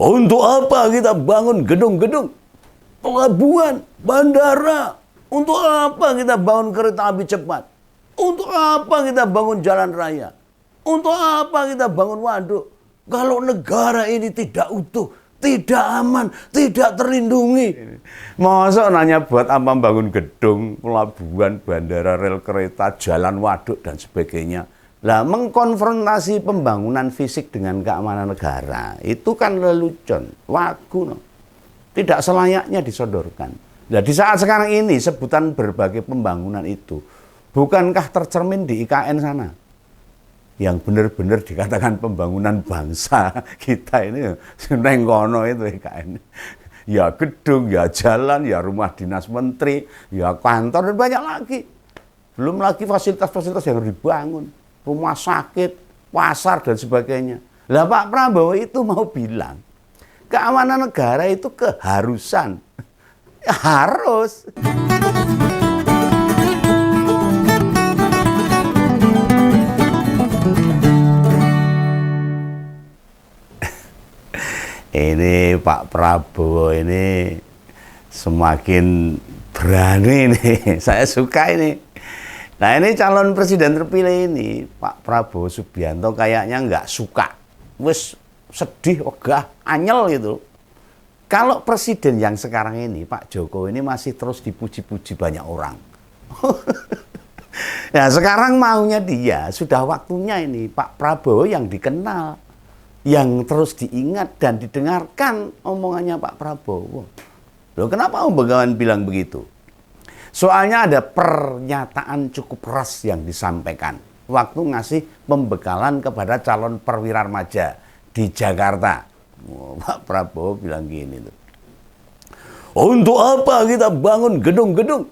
Untuk apa kita bangun gedung-gedung, pelabuhan, bandara? Untuk apa kita bangun kereta api cepat? Untuk apa kita bangun jalan raya? Untuk apa kita bangun waduk? Kalau negara ini tidak utuh, tidak aman, tidak terlindungi. Masa nanya buat apa bangun gedung, pelabuhan, bandara, rel kereta, jalan, waduk, dan sebagainya. Lah, mengkonfrontasi pembangunan fisik dengan keamanan negara itu kan lelucon, wagu, no. Tidak selayaknya disodorkan. Nah, di saat sekarang ini sebutan berbagai pembangunan itu bukankah tercermin di IKN sana? Yang benar-benar dikatakan pembangunan bangsa kita ini neng kono itu IKN. Ya gedung, ya jalan, ya rumah dinas menteri, ya kantor, dan banyak lagi. Belum lagi fasilitas-fasilitas yang dibangun. Rumah sakit, pasar, dan sebagainya. Lah Pak Prabowo itu mau bilang, keamanan negara itu keharusan. Ya, harus. Ini Pak Prabowo ini semakin berani nih. Saya suka ini. Nah, ini calon presiden terpilih ini, Pak Prabowo Subianto, kayaknya nggak suka. Wes sedih, ogah, anyel gitu. Kalau presiden yang sekarang ini, Pak Jokowi ini masih terus dipuji-puji banyak orang. Nah, sekarang maunya dia, sudah waktunya ini Pak Prabowo yang dikenal, yang terus diingat dan didengarkan omongannya Pak Prabowo. Loh, kenapa Om Begawan bilang begitu? Soalnya ada pernyataan cukup keras yang disampaikan waktu ngasih pembekalan kepada calon perwira remaja di Jakarta. Pak Prabowo bilang gini tuh. Untuk apa kita bangun gedung-gedung,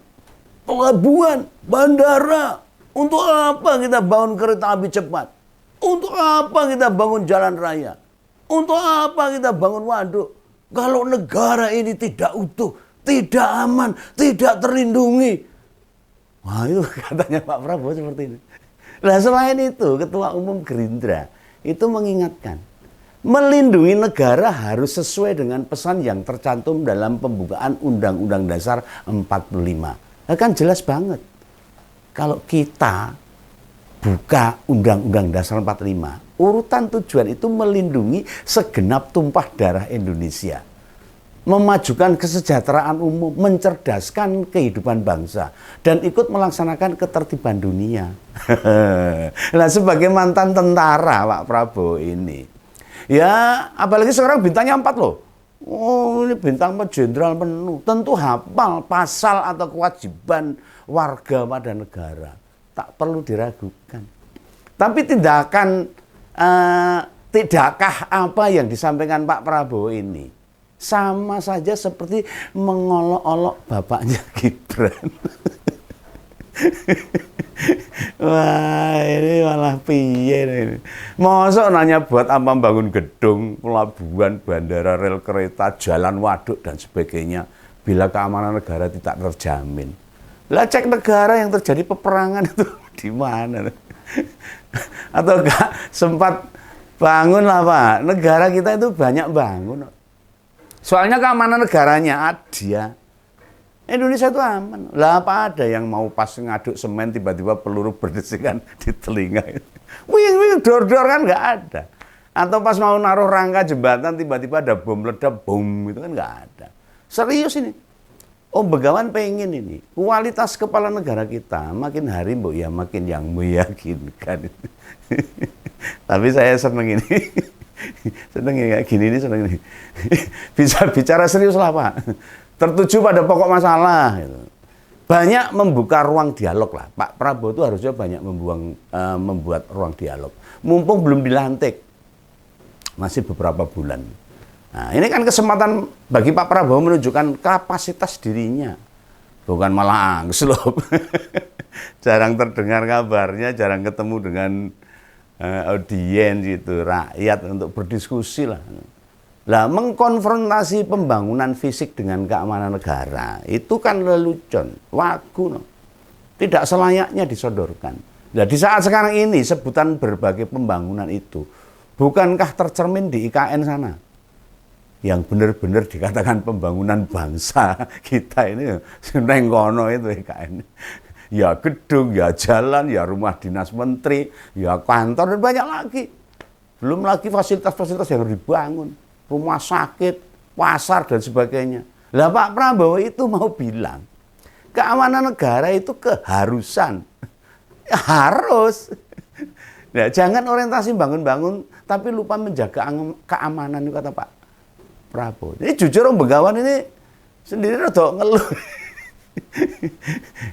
pelabuhan, bandara? Untuk apa kita bangun kereta api cepat? Untuk apa kita bangun jalan raya? Untuk apa kita bangun waduk? Kalau negara ini tidak utuh, tidak aman, tidak terlindungi. Wah, itu katanya Pak Prabowo seperti ini. Nah, selain itu, Ketua Umum Gerindra itu mengingatkan, melindungi negara harus sesuai dengan pesan yang tercantum dalam pembukaan Undang-Undang Dasar 45. Nah, kan jelas banget. Kalau kita buka Undang-Undang Dasar 45, urutan tujuan itu melindungi segenap tumpah darah Indonesia. Memajukan kesejahteraan umum, mencerdaskan kehidupan bangsa, dan ikut melaksanakan ketertiban dunia. Nah, sebagai mantan tentara Pak Prabowo ini, ya apalagi sekarang bintangnya 4 loh. Oh, ini bintang 4 jenderal penuh. Tentu hafal pasal atau kewajiban warga pada negara. Tak perlu diragukan. Tapi tidakkah apa yang disampaikan Pak Prabowo ini sama saja seperti mengolok-olok bapaknya Gibran. Wah, ini malah piye ini. Masa nanya buat apa bangun gedung, pelabuhan, bandara, rel kereta, jalan, waduk, dan sebagainya bila keamanan negara tidak terjamin. Lah, cek negara yang terjadi peperangan itu di mana? Atau enggak sempat bangun lah Pak. Negara kita itu banyak bangun. Soalnya keamanan negaranya ada. Indonesia itu aman. Lah, apa ada yang mau pas ngaduk semen tiba-tiba peluru berdesikan di telinga. Wing, dor-dor kan nggak ada. Atau pas mau naruh rangka jembatan tiba-tiba ada bom meledak, bom, itu kan nggak ada. Serius ini. Om Begawan pengen ini. Kualitas kepala negara kita makin hari mbok ya makin yang meyakinkan. Tapi saya seneng ini. Seneng ya kayak gini ini, seneng ini. Bisa bicara serius lah Pak. Tertuju pada pokok masalah. Gitu. Banyak membuka ruang dialog lah. Pak Prabowo itu harusnya banyak membuat ruang dialog. Mumpung belum dilantik. Masih beberapa bulan. Nah, ini kan kesempatan bagi Pak Prabowo menunjukkan kapasitas dirinya. Bukan malah angslop. Jarang terdengar kabarnya, jarang ketemu dengan audiens itu, rakyat untuk berdiskusi lah. Lah, mengkonfrontasi pembangunan fisik dengan keamanan negara itu kan lelucon, wagu, no. Tidak selayaknya disodorkan. Nah, di saat sekarang ini sebutan berbagai pembangunan itu bukankah tercermin di IKN sana? yang benar-benar dikatakan pembangunan bangsa kita ini neng kono itu IKN. Ya gedung, ya jalan, ya rumah dinas menteri, ya kantor dan banyak lagi. Belum lagi fasilitas-fasilitas yang harus dibangun, rumah sakit, pasar dan sebagainya. Lah Pak Prabowo itu mau bilang keamanan negara itu keharusan. Harus. Nah, jangan orientasi bangun-bangun tapi lupa menjaga keamanan itu kata Pak Prabowo. Ini jujur Om Begawan ini sendiri rada ngeluh.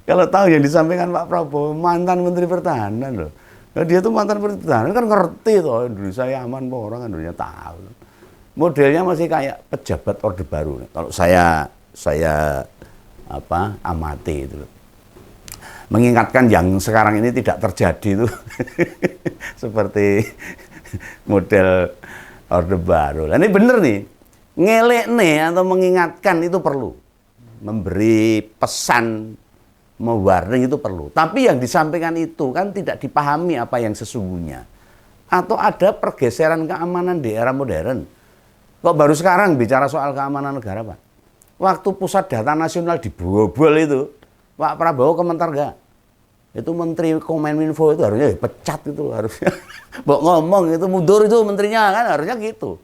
Kalau tahu yang disampaikan Pak Prabowo, mantan Menteri Pertahanan loh. Nah, dia tuh mantan Menteri Pertahanan kan ngerti tuh Indonesia aman po orang kan Indonesia tahu. Modelnya masih kayak pejabat Orde Baru. Kalau saya amati itu loh. Mengingatkan yang sekarang ini tidak terjadi itu seperti model Orde Baru. Nah, ini bener nih, ngelek nih atau mengingatkan itu perlu, memberi pesan, mewarning itu perlu. Tapi yang disampaikan itu kan tidak dipahami apa yang sesungguhnya, atau ada pergeseran keamanan di era modern. Kok baru sekarang bicara soal keamanan negara Pak? Waktu pusat data nasional dibobol itu, Pak Prabowo komentar enggak? Itu Menteri Kominfo itu harusnya dipecat itu harusnya. Mbok ngomong itu mundur itu menterinya kan harusnya gitu.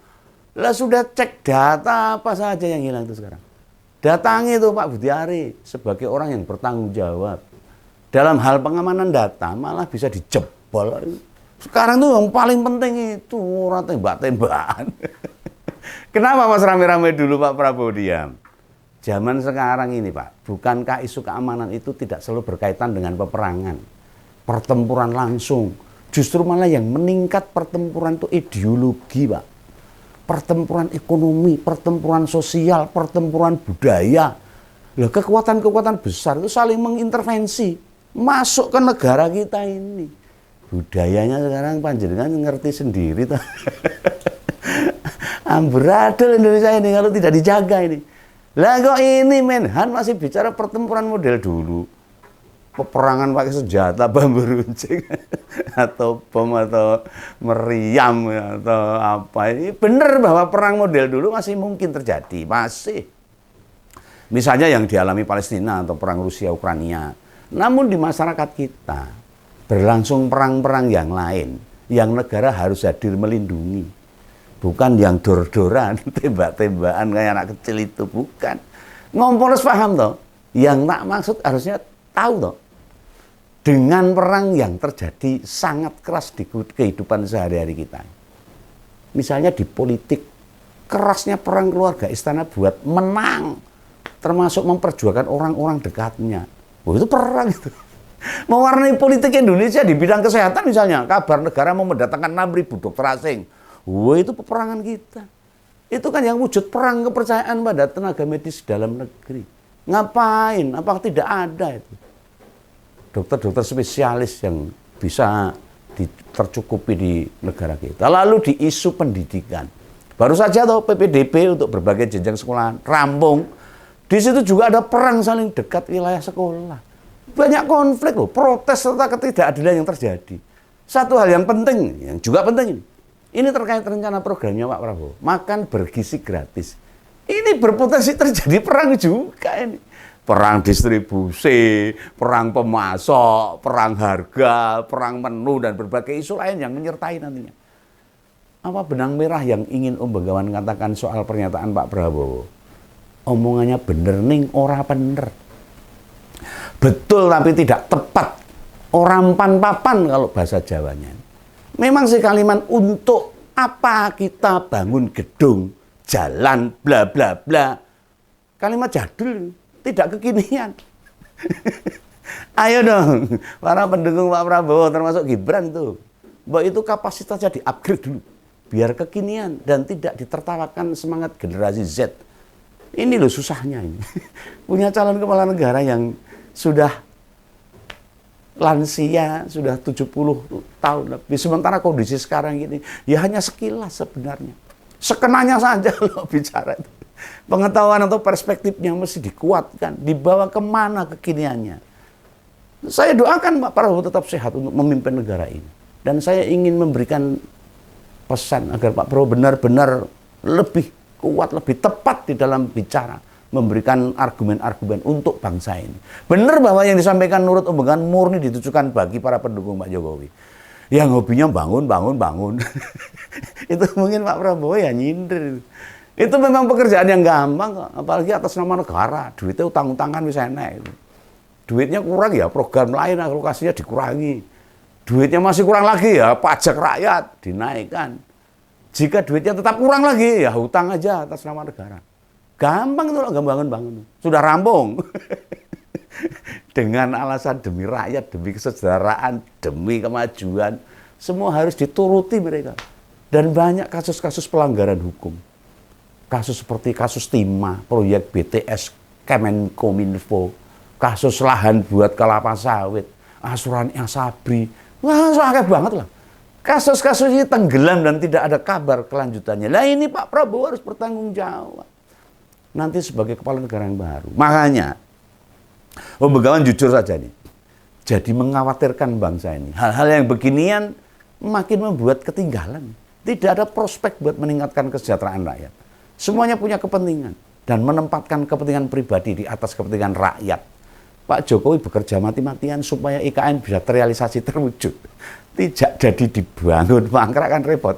Lah sudah cek data apa saja yang hilang itu sekarang. Datangi itu Pak Budiari sebagai orang yang bertanggung jawab. Dalam hal pengamanan data malah bisa dijebol. Sekarang tuh yang paling penting itu orang tembak-tembakan. Kenapa Mas rame-rame dulu Pak Prabowo diam? Zaman sekarang ini Pak, bukankah isu keamanan itu tidak selalu berkaitan dengan peperangan, pertempuran langsung. Justru malah yang meningkat pertempuran itu ideologi Pak. Pertempuran ekonomi, pertempuran sosial, pertempuran budaya. Lah kekuatan-kekuatan besar itu saling mengintervensi masuk ke negara kita ini. Budayanya sekarang panjenengan ngerti sendiri toh. Amburadul Indonesia ini kalau tidak dijaga ini. Lah kok ini Menhan masih bicara pertempuran model dulu. Peperangan pakai senjata bambu runcing atau bom atau meriam atau apa. Ini benar bahwa perang model dulu masih mungkin terjadi, masih. Misalnya yang dialami Palestina atau perang Rusia Ukraina. Namun di masyarakat kita berlangsung perang-perang yang lain yang negara harus hadir melindungi. Bukan yang dor-doran, tembak-tembakan kayak anak kecil itu, bukan. Ngompolos paham toh. Yang tak maksud harusnya tahu toh. Dengan perang yang terjadi sangat keras di kehidupan sehari-hari kita. Misalnya di politik, kerasnya perang keluarga istana buat menang. Termasuk memperjuangkan orang-orang dekatnya. Oh, itu perang itu. Mewarnai politik Indonesia di bidang kesehatan misalnya. Kabar negara mau mendatangkan 6.000 dokter asing. Wah, itu peperangan kita. Itu kan yang wujud perang kepercayaan pada tenaga medis dalam negeri. Ngapain? Apakah tidak ada itu? Dokter-dokter spesialis yang bisa tercukupi di negara kita. Lalu di isu pendidikan. Baru saja tuh PPDB untuk berbagai jenjang sekolah rampung. Di situ juga ada perang saling dekat wilayah sekolah. Banyak konflik loh, protes serta ketidakadilan yang terjadi. Satu hal yang penting, yang juga penting ini. Ini terkait rencana programnya Pak Prabowo, makan bergizi gratis. Ini berpotensi terjadi perang juga ini. Perang distribusi, perang pemasok, perang harga, perang menu, dan berbagai isu lain yang menyertai nantinya. Apa benang merah yang ingin Om Begawan katakan soal pernyataan Pak Prabowo? Omongannya bener ning, ora bener. Betul tapi tidak tepat. Orang pan-papan kalau bahasa Jawanya. Memang sih kalimat untuk apa kita bangun gedung, jalan, bla bla bla. Kalimat jadul, tidak kekinian. Ayo dong, para pendukung Pak Prabowo termasuk Gibran tuh. Bahwa itu kapasitasnya di-upgrade dulu. Biar kekinian dan tidak ditertawakan semangat generasi Z. Ini loh susahnya ini. Punya calon kepala negara yang sudah lansia, sudah 70 tahun lebih. Sementara kondisi sekarang ini, ya hanya sekilas sebenarnya. Sekenanya saja loh bicara itu. Pengetahuan atau perspektifnya mesti dikuatkan, dibawa kemana kekiniannya. Saya doakan Pak Prabowo tetap sehat untuk memimpin negara ini. Dan saya ingin memberikan pesan agar Pak Prabowo benar-benar lebih kuat, lebih tepat di dalam bicara, memberikan argumen-argumen untuk bangsa ini. Benar bahwa yang disampaikan Nurut Ombengan murni ditujukan bagi para pendukung Pak Jokowi. Yang hobinya bangun. Itu mungkin Pak Prabowo ya nyindir. Itu memang pekerjaan yang gampang kok, apalagi atas nama negara. Duitnya utang-utangan bisa enak. Duitnya kurang ya, program lain alokasinya dikurangi. Duitnya masih kurang lagi ya, pajak rakyat dinaikkan. Jika duitnya tetap kurang lagi ya, hutang aja atas nama negara. Gampang itu loh, bangun. Sudah rampung. Dengan alasan demi rakyat, demi kesejahteraan, demi kemajuan, semua harus dituruti mereka. Dan banyak kasus-kasus pelanggaran hukum. Kasus seperti kasus Timah, proyek BTS, Kemenkominfo, kasus lahan buat kelapa sawit, asuransi Asabri. Wah, soalnya banget lah. Kasus-kasus ini tenggelam dan tidak ada kabar kelanjutannya. Nah ini Pak Prabowo harus bertanggung jawab. Nanti sebagai kepala negara yang baru. Makanya, Om Begawan jujur saja nih, jadi mengkhawatirkan bangsa ini. Hal-hal yang beginian makin membuat ketinggalan. Tidak ada prospek buat meningkatkan kesejahteraan rakyat. Semuanya punya kepentingan dan menempatkan kepentingan pribadi di atas kepentingan rakyat. Pak Jokowi bekerja mati-matian supaya IKN bisa terrealisasi, terwujud. Tidak jadi dibangun, mangkrak kan repot.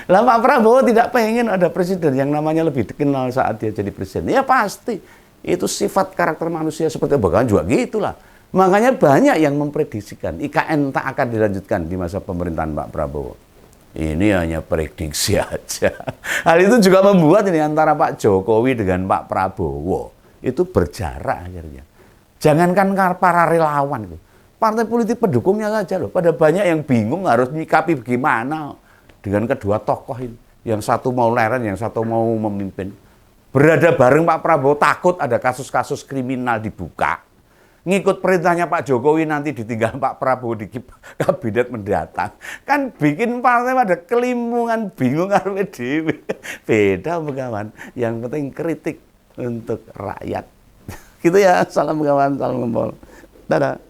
Lah Pak Prabowo tidak pengen ada presiden yang namanya lebih dikenal saat dia jadi presiden. Ya pasti. Itu sifat karakter manusia seperti Begawan juga gitulah. Makanya banyak yang memprediksikan IKN tak akan dilanjutkan di masa pemerintahan Pak Prabowo. Ini hanya prediksi aja. Hal itu juga membuat ini antara Pak Jokowi dengan Pak Prabowo itu berjarak akhirnya. Jangankan para relawan itu, partai politik pendukungnya saja loh. Pada banyak yang bingung harus menyikapi bagaimana dengan kedua tokoh ini. Yang satu mau leren, yang satu mau memimpin. Berada bareng Pak Prabowo takut ada kasus-kasus kriminal dibuka. Ngikut perintahnya Pak Jokowi nanti ditinggal Pak Prabowo di kabinet mendatang. Kan bikin partai pada kelimbungan, bingung karena dewe. Beda Begawan. Yang penting kritik untuk rakyat. Gitu ya, salam Begawan, salam ngempol. Dadah.